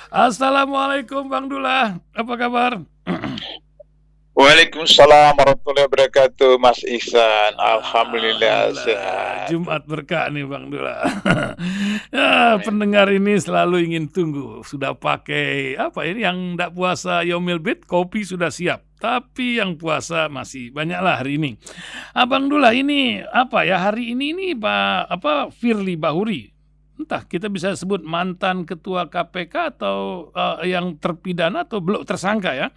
Assalamualaikum Bang Dullah, apa kabar? Waalaikumsalam warahmatullahi wabarakatuh, Mas Ihsan. Alhamdulillah Alhamdulillah, sehat. Jumat berkah nih Bang Dullah. Ya, Amin. pendengar ini selalu ingin tunggu, sudah pakai apa ini yang ndak puasa Yaumil Bid, kopi sudah siap. Tapi yang puasa masih banyaklah hari ini. Abang Dullah ini apa ya hari ini Pak apa Firly Bahuri. Entah kita bisa sebut mantan ketua KPK atau yang terpidana atau belum tersangka ya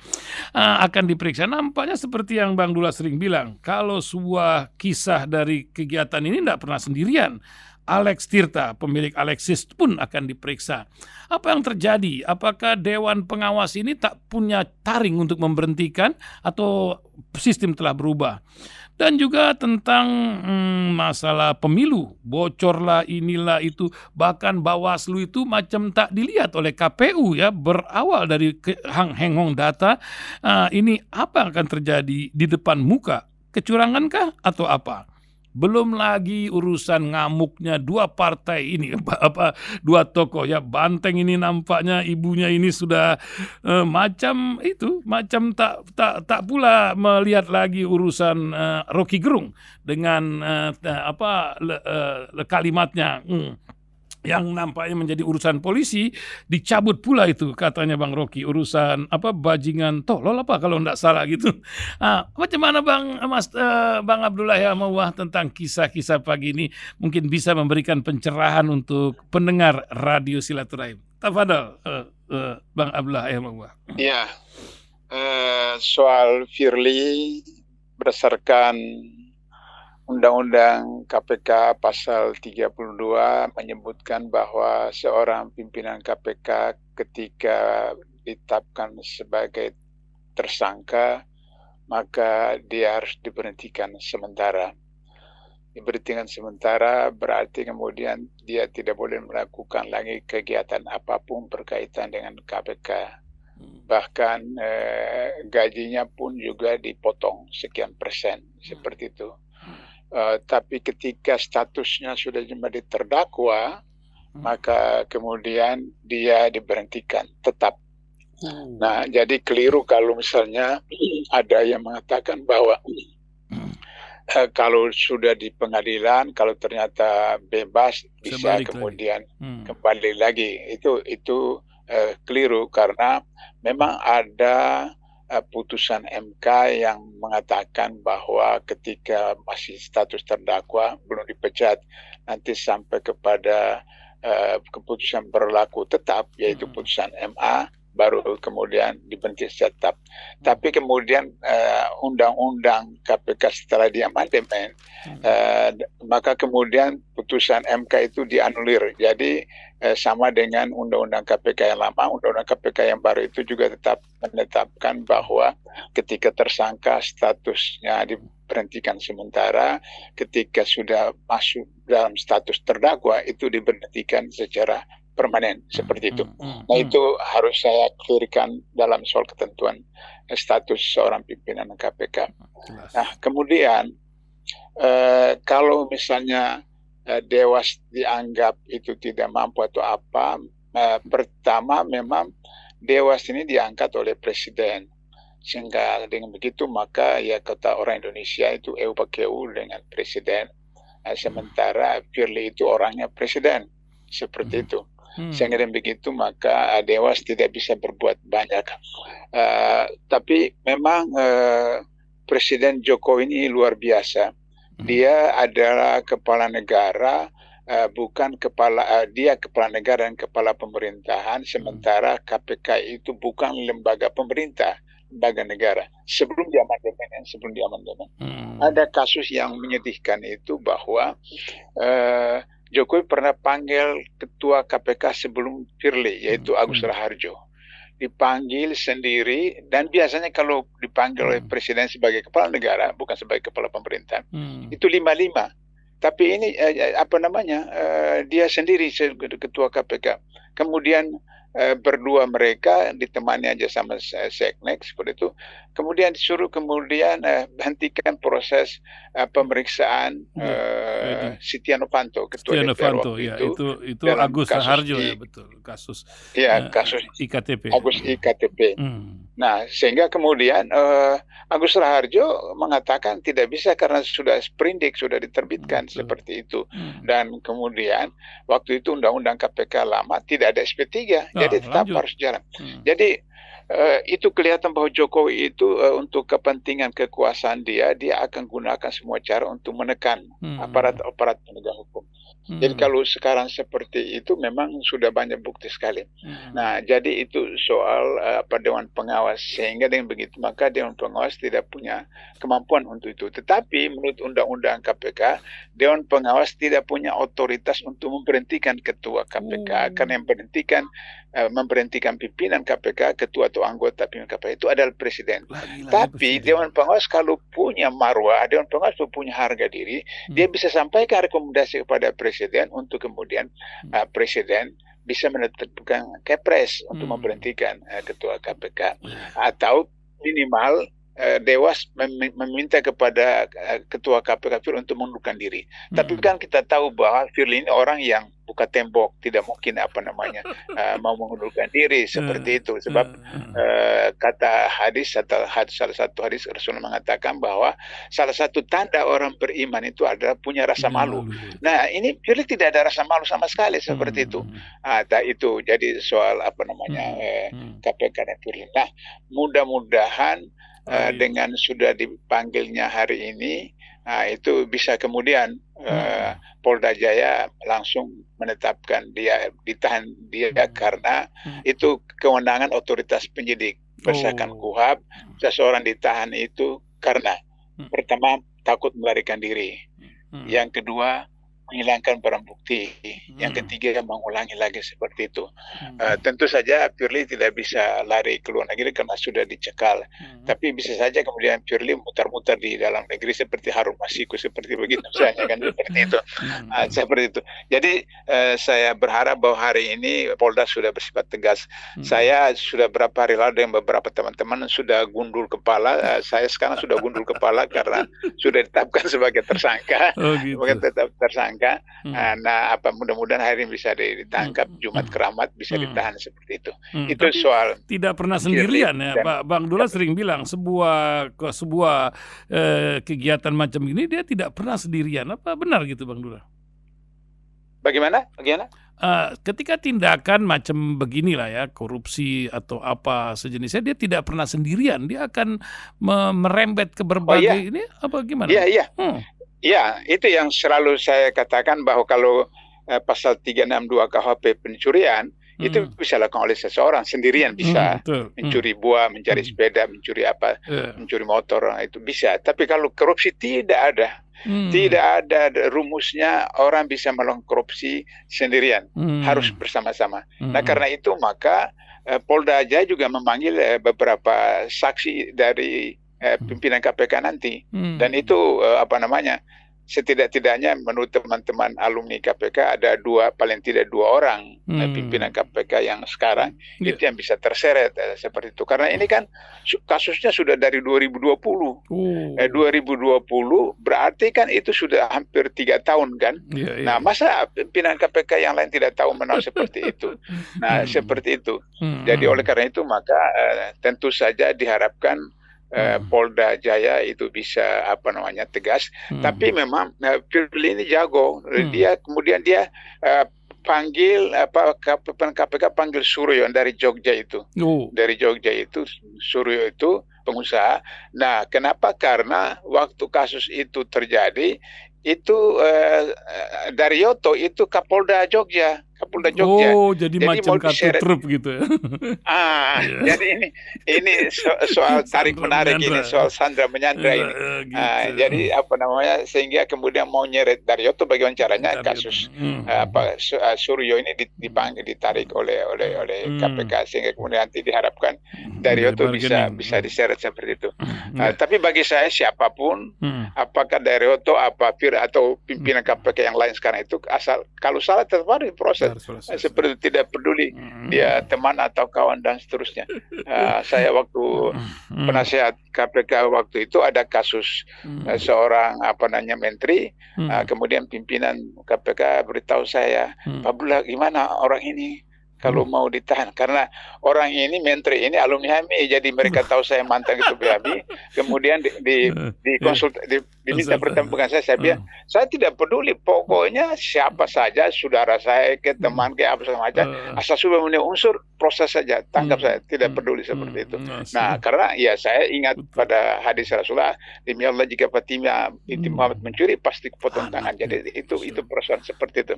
akan diperiksa. Nampaknya seperti yang Bang Dullah sering bilang, kalau sebuah kisah dari kegiatan ini tidak pernah sendirian. Alex Tirta, pemilik Alexis pun akan diperiksa. Apa yang terjadi? Apakah Dewan Pengawas ini tak punya taring untuk memberhentikan atau sistem telah berubah? Dan juga tentang masalah pemilu, bocorlah inilah itu, bahkan Bawaslu itu macam tak dilihat oleh KPU ya, berawal dari heng-hong data. Ini apa yang akan terjadi di depan muka? Kecurangankah atau apa? Belum lagi urusan ngamuknya dua partai ini, dua tokoh ya. Banteng ini nampaknya ibunya ini sudah macam tak pula melihat lagi urusan Rocky Gerung dengan kalimatnya. Yang nampaknya menjadi urusan polisi dicabut pula itu katanya Bang Rocky, urusan bajingan tolol apa kalau enggak salah gitu. Macam mana Bang Abdullah ya Mawah tentang kisah-kisah pagi ini mungkin bisa memberikan pencerahan untuk pendengar Radio Silaturahim. Tafadhol Bang Abdullah ya Mawah. Ya, soal Firly berdasarkan Undang-Undang KPK pasal 32 menyebutkan bahwa seorang pimpinan KPK ketika ditetapkan sebagai tersangka, maka dia harus diberhentikan sementara. Diberhentikan sementara berarti kemudian dia tidak boleh melakukan lagi kegiatan apapun berkaitan dengan KPK. Bahkan gajinya pun juga dipotong sekian persen, seperti itu. Tapi ketika statusnya sudah menjadi terdakwa, maka kemudian dia diberhentikan tetap. Nah, jadi keliru kalau misalnya ada yang mengatakan bahwa kalau sudah di pengadilan, kalau ternyata bebas bisa kemudian kembali lagi. Itu keliru karena memang ada putusan MK yang mengatakan bahwa ketika masih status terdakwa belum dipecat, nanti sampai kepada keputusan berlaku tetap, yaitu putusan MA, baru kemudian diberhenti tetap. Tapi kemudian undang-undang KPK setelah diamandemen, maka kemudian putusan MK itu dianulir. Jadi sama dengan undang-undang KPK yang lama, undang-undang KPK yang baru itu juga tetap menetapkan bahwa ketika tersangka statusnya diberhentikan sementara, ketika sudah masuk dalam status terdakwa itu diberhentikan secara permanen, seperti itu. Nah, itu harus saya clearkan dalam soal ketentuan status seorang pimpinan KPK. Nah, kemudian kalau misalnya Dewas dianggap itu tidak mampu atau apa, pertama memang Dewas ini diangkat oleh Presiden, sehingga dengan begitu maka ya kata orang Indonesia itu eu pakeu dengan Presiden, sementara Firly itu orangnya Presiden, seperti itu. Sehingga dengan begitu maka Dewas tidak bisa berbuat banyak. Tapi memang Presiden Jokowi ini luar biasa. Dia adalah kepala negara, dia kepala negara dan kepala pemerintahan, sementara KPK itu bukan lembaga pemerintah, lembaga negara. Sebelum diamandemen, ada kasus yang menyedihkan itu bahwa Jokowi pernah panggil ketua KPK sebelum Firly, yaitu Agus Raharjo. Dipanggil sendiri, dan biasanya kalau dipanggil oleh Presiden sebagai kepala negara, bukan sebagai kepala pemerintahan, itu 5-5. Tapi ini dia sendiri ketua KPK. Kemudian berdua mereka ditemani aja sama Seknek seperti itu. Kemudian disuruh hentikan proses pemeriksaan Setia Novanto, ketua Setia DPR Novanto, waktu ya, itu itu Agus Raharjo ya, betul, kasus kasus IKTP. Agus IKTP. Nah, sehingga kemudian Agus Raharjo mengatakan tidak bisa karena sudah sprindik, sudah diterbitkan seperti itu. Dan kemudian waktu itu undang-undang KPK lama tidak ada SP3, jadi tetap harus jalan. Jadi itu kelihatan bahwa Jokowi itu untuk kepentingan kekuasaan dia akan gunakan semua cara untuk menekan aparat penegak hukum. Jadi kalau sekarang seperti itu memang sudah banyak bukti sekali. Nah, jadi itu soal Dewan Pengawas, sehingga dengan begitu maka Dewan Pengawas tidak punya kemampuan untuk itu. Tetapi menurut Undang-Undang KPK, Dewan Pengawas tidak punya otoritas untuk memberhentikan ketua KPK, karena yang memberhentikan pimpinan KPK, ketua atau anggota pimpinan KPK itu adalah presiden. Tapi Dewan Pengawas kalau punya marwah, Dewan Pengawas punya harga diri, dia bisa sampaikan rekomendasi kepada presiden untuk kemudian presiden bisa menetapkan kepres untuk memberhentikan ketua KPK, atau minimal Dewas meminta kepada ketua KPK Firly untuk mengundurkan diri. Tapi kan kita tahu bahwa Firly ini orang yang buka tembok, tidak mungkin mau mengundurkan diri seperti itu. Sebab kata hadis atau salah satu hadis Rasulullah mengatakan bahwa salah satu tanda orang beriman itu adalah punya rasa malu. Nah, ini Firly tidak ada rasa malu sama sekali seperti itu. Itu jadi soal KPK dan Firly. Nah, mudah-mudahan dengan sudah dipanggilnya hari ini, itu bisa kemudian Polda Jaya langsung menetapkan ditahan dia karena itu kewenangan otoritas penyidik. Berdasarkan KUHP, seseorang ditahan itu karena pertama takut melarikan diri, yang kedua menghilangkan barang bukti, yang ketiga mengulangi lagi seperti itu. Tentu saja Firly tidak bisa lari ke luar negeri karena sudah dicekal. Tapi bisa saja kemudian Firly mutar-mutar di dalam negeri seperti Harun Masiku, seperti begitu misalnya kan, seperti itu. Seperti itu. Jadi saya berharap bahwa hari ini Polda sudah bersifat tegas. Saya sudah berapa hari lalu dengan beberapa teman-teman sudah gundul kepala. Saya sekarang sudah gundul kepala karena sudah ditetapkan sebagai tersangka. Tetap tersangka. Nah, mudah-mudahan hari ini bisa ditangkap, Jumat Keramat bisa ditahan seperti itu. Itu tapi soal tidak pernah sendirian ya, Pak Bang Dula sering bilang sebuah kegiatan macam ini dia tidak pernah sendirian. Apa benar gitu, Bang Dula? Bagaimana? Ketika tindakan macam beginilah ya, korupsi atau apa sejenisnya, dia tidak pernah sendirian, dia akan merembet ke berbagai ini apa gimana? Iya. Ya, itu yang selalu saya katakan bahwa kalau pasal 362 KUHP pencurian itu bisa dilakukan oleh seseorang sendirian, bisa mencuri buah, mencari sepeda, mencuri mencuri motor, itu bisa. Tapi kalau korupsi tidak ada. Tidak ada rumusnya orang bisa melakukan korupsi sendirian, harus bersama-sama. Nah, karena itu maka Polda Jaya juga memanggil beberapa saksi dari pimpinan KPK nanti, dan itu setidak-tidaknya menurut teman-teman alumni KPK ada paling tidak dua orang pimpinan KPK yang sekarang itu yang bisa terseret seperti itu, karena ini kan kasusnya sudah dari 2020. 2020 berarti kan itu sudah hampir 3 tahun kan. Nah, masa pimpinan KPK yang lain tidak tahu menau seperti itu. Nah, seperti itu. Jadi oleh karena itu maka tentu saja diharapkan Polda Jaya itu bisa tegas. Tapi memang Firly ini jago. Dia kemudian panggil KPK panggil Suryo dari Jogja itu. Dari Jogja itu Suryo itu pengusaha. Nah, kenapa? Karena waktu kasus itu terjadi itu Daryoto itu Kapolda Jogja. Jadi macam kartu truf gitu ya. Jadi ini soal tarik menarik ini, soal sandra menyandra ini. Jadi sehingga kemudian mau nyeret Daryoto, bagaimana caranya kasus Suryo ini ditarik oleh KPK, sehingga kemudian nanti diharapkan Daryoto bisa diseret seperti itu. Tapi bagi saya siapapun, apakah Daryoto, Fir atau pimpinan KPK yang lain sekarang itu, asal kalau salah tetap harus diproses. seperti tidak peduli dia teman atau kawan dan seterusnya. Saya waktu penasihat KPK waktu itu ada kasus seorang menteri, kemudian pimpinan KPK beritahu saya, Pak Abdullah, gimana orang ini kalau mau ditahan, karena orang ini, menteri ini alumni HMI, jadi mereka tahu saya mantan ketua BHMI, kemudian diminta pertemuan saya bilang, saya tidak peduli, pokoknya siapa saja, saudara saya, ke teman, ke apa saja, asal sudah memenuhi unsur, proses saja, tangkap saya, tidak peduli seperti itu. Nah, karena ya saya ingat pada hadis Rasulullah, demi Allah jika Fatimah binti Muhammad mencuri, pasti potong tangan. Jadi itu persoalan seperti itu.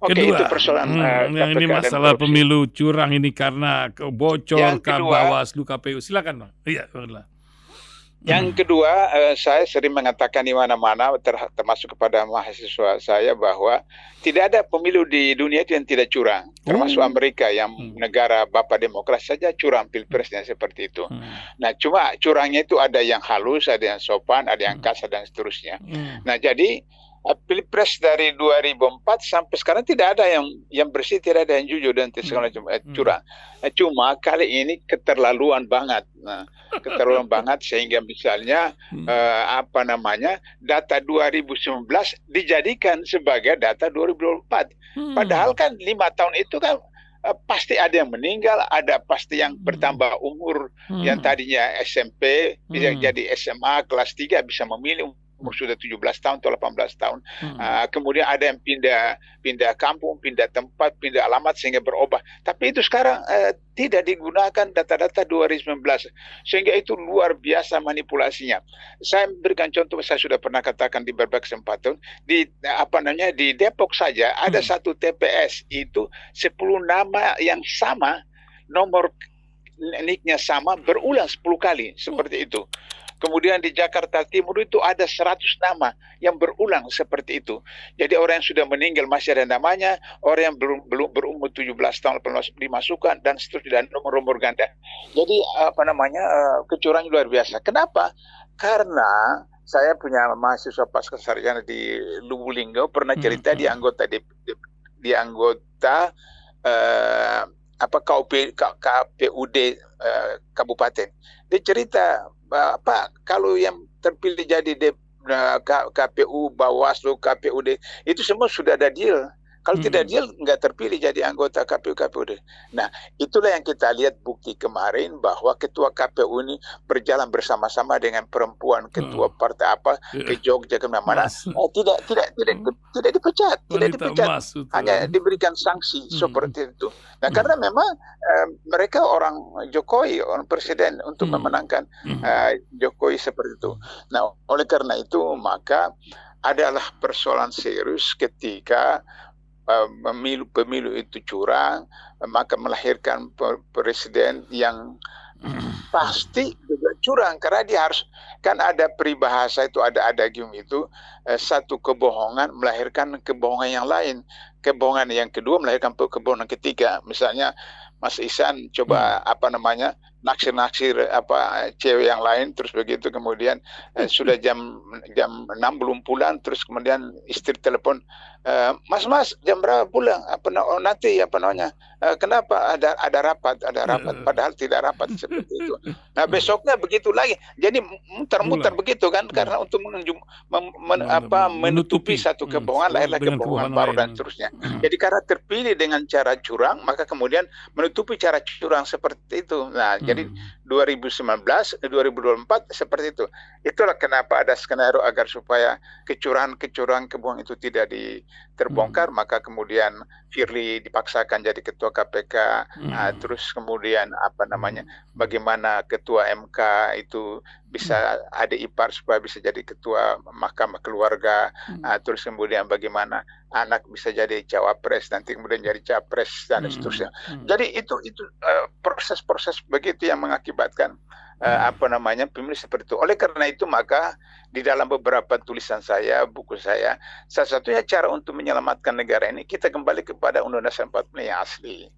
Oke, itu persoalan yang ini masalah pemilu curang ini karena bocor ke Bawaslu KPU. Silakan Bang. Iya, Bang. Yang kedua, saya sering mengatakan di mana-mana, termasuk kepada mahasiswa saya, bahwa tidak ada pemilu di dunia itu yang tidak curang. Termasuk Amerika yang negara bapak demokrasi saja curang pilpresnya seperti itu. Nah, cuma curangnya itu ada yang halus, ada yang sopan, ada yang kasar dan seterusnya. Nah, jadi pilpres dari 2004 sampai sekarang tidak ada yang bersih, tidak ada yang jujur dan segala macam curang. Cuma kali ini keterlaluan banget. Nah, keterlaluan banget sehingga misalnya data 2019 dijadikan sebagai data 2024. Padahal kan 5 tahun itu kan pasti ada yang meninggal, ada pasti yang bertambah umur, yang tadinya SMP bisa jadi SMA kelas 3 bisa memilih umur sudah 17 tahun atau 18 tahun. Kemudian ada yang pindah kampung, pindah tempat, pindah alamat sehingga berubah. Tapi itu sekarang tidak digunakan data-data 2019. Sehingga itu luar biasa manipulasinya. Saya berikan contoh, saya sudah pernah katakan di berbagai kesempatan, di Depok saja ada satu TPS itu 10 nama yang sama, nomor niknya sama, berulang 10 kali seperti itu. Kemudian di Jakarta Timur itu ada 100 nama yang berulang seperti itu. Jadi orang yang sudah meninggal masih ada namanya, orang yang belum berumur 17 tahun dimasukkan dan seterusnya, dan nomor-nomor ganda. Jadi kecurangan luar biasa. Kenapa? Karena saya punya mahasiswa pasca sarjana di Lubulingga pernah cerita di anggota KPUD kabupaten. Dia cerita, Pak, kalau yang terpilih jadi KPU, Bawaslu, KPUD, itu semua sudah ada deal. Kalau tidak deal, nggak terpilih jadi anggota KPU, KPUD. Nah, itulah yang kita lihat bukti kemarin bahwa ketua KPU ini berjalan bersama-sama dengan perempuan ketua partai apa ke Jogja kemana-mana. Tidak dipecat, hanya diberikan sanksi seperti itu. Nah, karena memang mereka orang Jokowi, orang presiden untuk memenangkan Jokowi seperti itu. Nah, oleh karena itu maka adalah persoalan serius ketika pemilu itu curang, maka melahirkan presiden yang pasti juga curang, karena dia harus, kan ada peribahasa itu, ada adagium itu, satu kebohongan melahirkan kebohongan yang lain, kebohongan yang kedua melahirkan kebohongan ketiga. Misalnya Mas Ihsan coba naksir cewek yang lain, terus begitu kemudian sudah jam 6 belum pulang, terus kemudian istri telepon, Mas jam berapa pulang? Nanti kenapa ada rapat, padahal tidak rapat seperti itu. Nah, besoknya begitu lagi. Jadi muter-muter begitu kan, karena untuk menutupi satu kebohongan, lahirlah kebohongan baru dan seterusnya. Jadi karena terpilih dengan cara curang, maka kemudian menutupi cara curang seperti itu. Nah, jadi 2019, 2024 seperti itu. Itulah kenapa ada skenario agar supaya kecurangan kebohongan itu tidak terbongkar, maka kemudian Firly dipaksakan jadi ketua KPK, terus kemudian bagaimana ketua MK itu bisa ada ipar supaya bisa jadi ketua Mahkamah Keluarga, terus kemudian bagaimana anak bisa jadi cawapres, nanti kemudian jadi capres dan seterusnya. Jadi itu proses-proses begitu yang mengakibatkan pemilu seperti itu. Oleh karena itu maka di dalam beberapa tulisan saya, buku saya, salah satunya cara untuk menyelamatkan negara ini kita kembali kepada Undang-Undang 45 yang asli.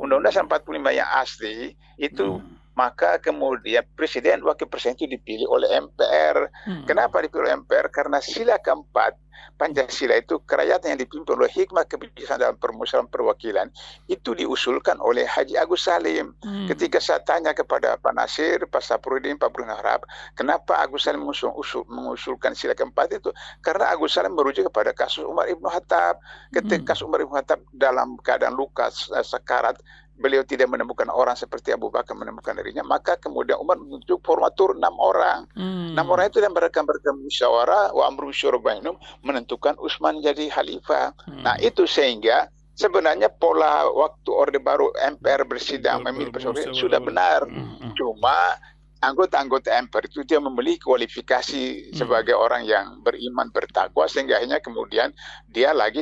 Undang-Undang 45 yang asli itu maka kemudian presiden, wakil presiden itu dipilih oleh MPR. Kenapa dipilih oleh MPR? Karena sila keempat Pancasila itu kerakyatan yang dipimpin oleh hikmah kebijaksanaan dalam permusyawaratan perwakilan itu diusulkan oleh Haji Agus Salim. Ketika saya tanya kepada Pak Nasir, Pak Saprudin, Pak Burhan Harap, kenapa Agus Salim mengusulkan sila keempat itu? Karena Agus Salim merujuk kepada kasus Umar Ibn Khattab. Ketika kasus Umar Ibn Khattab dalam keadaan luka sekarat, beliau tidak menemukan orang seperti Abu Bakar menemukan dirinya, maka kemudian Umar menunjuk formatur 6 orang. 6 orang itu dan mereka musyawarah wa amru syura bainum menentukan Utsman jadi khalifah. Nah, itu sehingga sebenarnya pola waktu Orde Baru MPR bersidang memilih presiden sudah benar. Cuma anggota-anggota MPR itu dia memiliki kualifikasi sebagai orang yang beriman bertakwa sehingga akhirnya kemudian dia lagi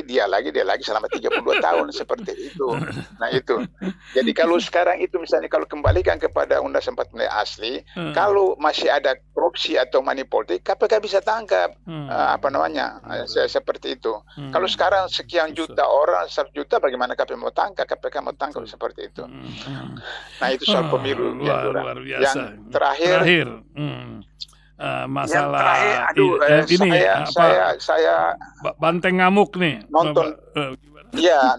selama 32 tahun seperti itu. Nah itu. Jadi kalau sekarang itu misalnya kalau kembalikan kepada Undang-Undang 45 asli, kalau masih ada korupsi atau money politik, KPK bisa tangkap seperti itu. Kalau sekarang sekian juta orang, 1 juta, bagaimana KPK mau tangkap seperti itu. Nah itu soal pemilu luar biasa. Yang terakhir masalah ini saya banteng ngamuk nih nonton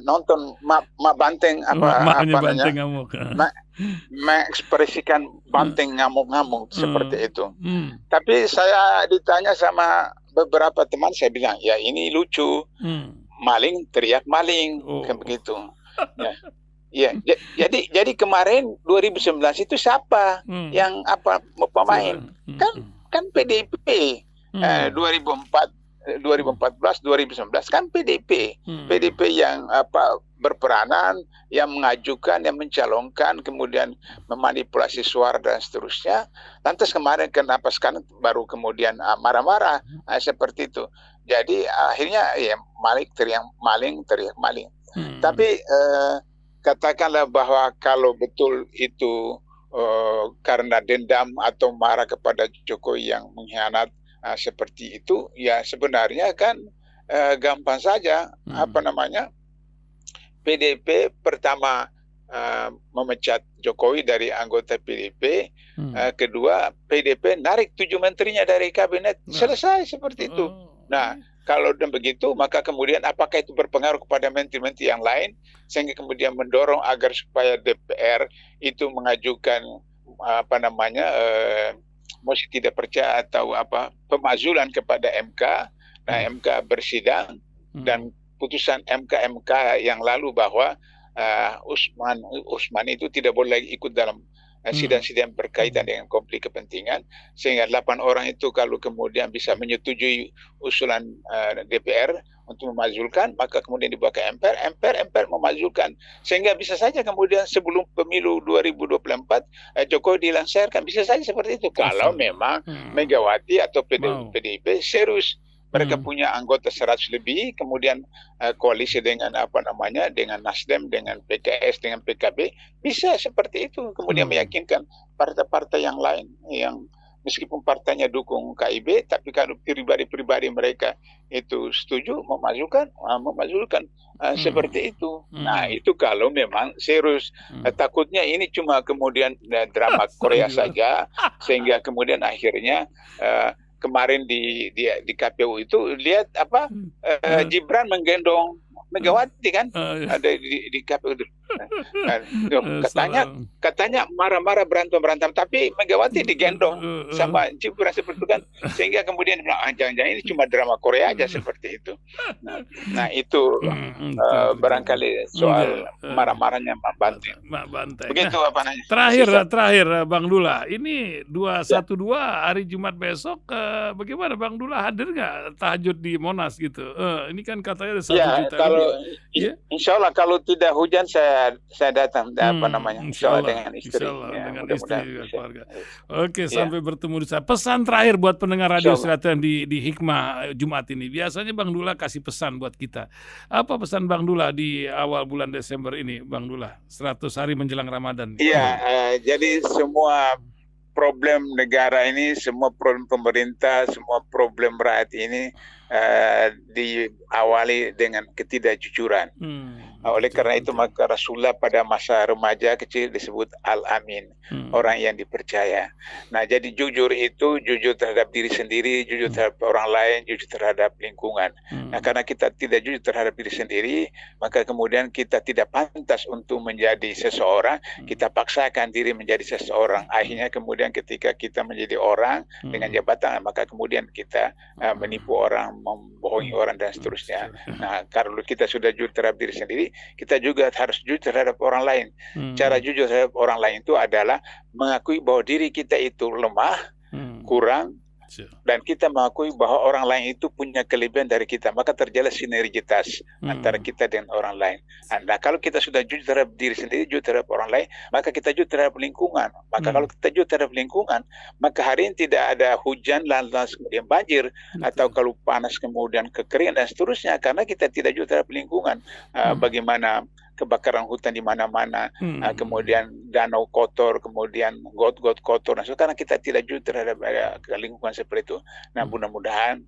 nonton banteng banteng ngamuk mengekspresikan banteng ngamuk-ngamuk seperti itu. Tapi saya ditanya sama beberapa teman, saya bilang ya ini lucu, maling teriak maling kayak begitu. Ya, jadi kemarin 2019 itu siapa yang pemain? Kan PDIP 2014, 2019 kan PDIP yang berperanan, yang mengajukan, yang mencalonkan, kemudian memanipulasi suara dan seterusnya. Lantas kemarin kenapa sekarang baru kemudian marah-marah seperti itu? Jadi akhirnya ya maling teriak maling. Tapi katakanlah bahwa kalau betul itu karena dendam atau marah kepada Jokowi yang mengkhianat seperti itu, ya sebenarnya kan gampang saja. PDIP pertama memecat Jokowi dari anggota PDIP, kedua PDIP narik 7 menterinya dari kabinet, selesai seperti itu. Nah, kalau begitu, maka kemudian apakah itu berpengaruh kepada menteri-menteri yang lain sehingga kemudian mendorong agar supaya DPR itu mengajukan mosi tidak percaya atau pemakzulan kepada MK. Nah, MK bersidang dan putusan MK yang lalu bahwa Utsman itu tidak boleh lagi ikut dalam sidang-sidang berkaitan dengan konflik kepentingan, sehingga 8 orang itu kalau kemudian bisa menyetujui usulan DPR untuk memakzulkan, maka kemudian dibawa ke MPR memakzulkan, sehingga bisa saja kemudian sebelum pemilu 2024 Jokowi dilansirkan, bisa saja seperti itu kalau memang Megawati atau PDIP serius. Mereka punya anggota 100 lebih, kemudian koalisi dengan dengan Nasdem, dengan PKS, dengan PKB, bisa seperti itu. Kemudian meyakinkan partai-partai yang lain yang meskipun partainya dukung KIB, tapi kalau pribadi-pribadi mereka itu setuju memakzulkan seperti itu. Nah itu kalau memang serius. Takutnya ini cuma kemudian drama Korea saja, sehingga kemudian akhirnya kemarin di KPU itu lihat Gibran menggendong Megawati kan, ada di KPU itu. Katanya marah-marah berantem, tapi Megawati digendong sama Gibran seperti itu kan, sehingga kemudian jangan-jangan ini cuma drama Korea aja seperti itu. Nah itu barangkali soal marah-marahnya Mbak Banteng. Begitu Terakhir Bang Dullah, ini 212 hari Jumat besok, bagaimana Bang Dullah, hadir nggak tahajud di Monas gitu? Ini kan katanya ada 1 juta. Insya Allah kalau tidak hujan saya datang insya Allah dengan istri. Dengan istri juga keluarga. Oke, sampai bertemu di sana. Pesan terakhir buat pendengar Radio Selatan di Hikmah Jumat ini. Biasanya Bang Dullah kasih pesan buat kita. Apa pesan Bang Dullah di awal bulan Desember ini, Bang Dullah? 100 hari menjelang Ramadan. Iya, jadi semua problem negara ini, semua problem pemerintah, semua problem rakyat ini diawali dengan ketidakjujuran. Oleh karena itu maka Rasulullah pada masa remaja kecil disebut Al-Amin, orang yang dipercaya. Nah, jadi jujur itu jujur terhadap diri sendiri, jujur terhadap orang lain, jujur terhadap lingkungan. Nah, karena kita tidak jujur terhadap diri sendiri, maka kemudian kita tidak pantas untuk menjadi seseorang, kita paksakan diri menjadi seseorang. Akhirnya kemudian ketika kita menjadi orang dengan jabatan, maka kemudian kita menipu orang, membohongi orang dan seterusnya. Nah, kalau kita sudah jujur terhadap diri sendiri, kita juga harus jujur terhadap orang lain. Cara jujur terhadap orang lain itu adalah mengakui bahwa diri kita itu lemah, kurang, dan kita mengakui bahwa orang lain itu punya kelebihan dari kita, maka terjadi sinergitas antara kita dengan orang lain. Nah, kalau kita sudah jujur terhadap diri sendiri, jujur terhadap orang lain, maka kita jujur terhadap lingkungan. Maka kalau kita jujur terhadap lingkungan, maka hari ini tidak ada hujan lantas kemudian banjir, atau kalau panas kemudian kekeringan dan seterusnya, karena kita tidak jujur terhadap lingkungan. Bagaimana kebakaran hutan di mana-mana, kemudian danau kotor, kemudian got-got kotor. Nah, karena kita tidak jujur terhadap lingkungan seperti itu. Nah, mudah-mudahan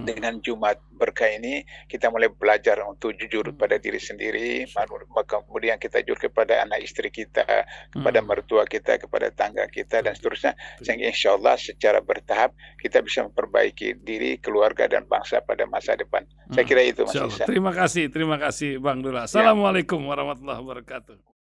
dengan Jumat berkah ini kita mulai belajar untuk jujur pada diri sendiri, maka kemudian kita jujur kepada anak istri kita, kepada mertua kita, kepada tangga kita dan seterusnya, sehingga insya Allah secara bertahap kita bisa memperbaiki diri, keluarga dan bangsa pada masa depan. Saya kira itu Mas Ihsan. Terima kasih Bang Dula. Assalamualaikum warahmatullahi wabarakatuh.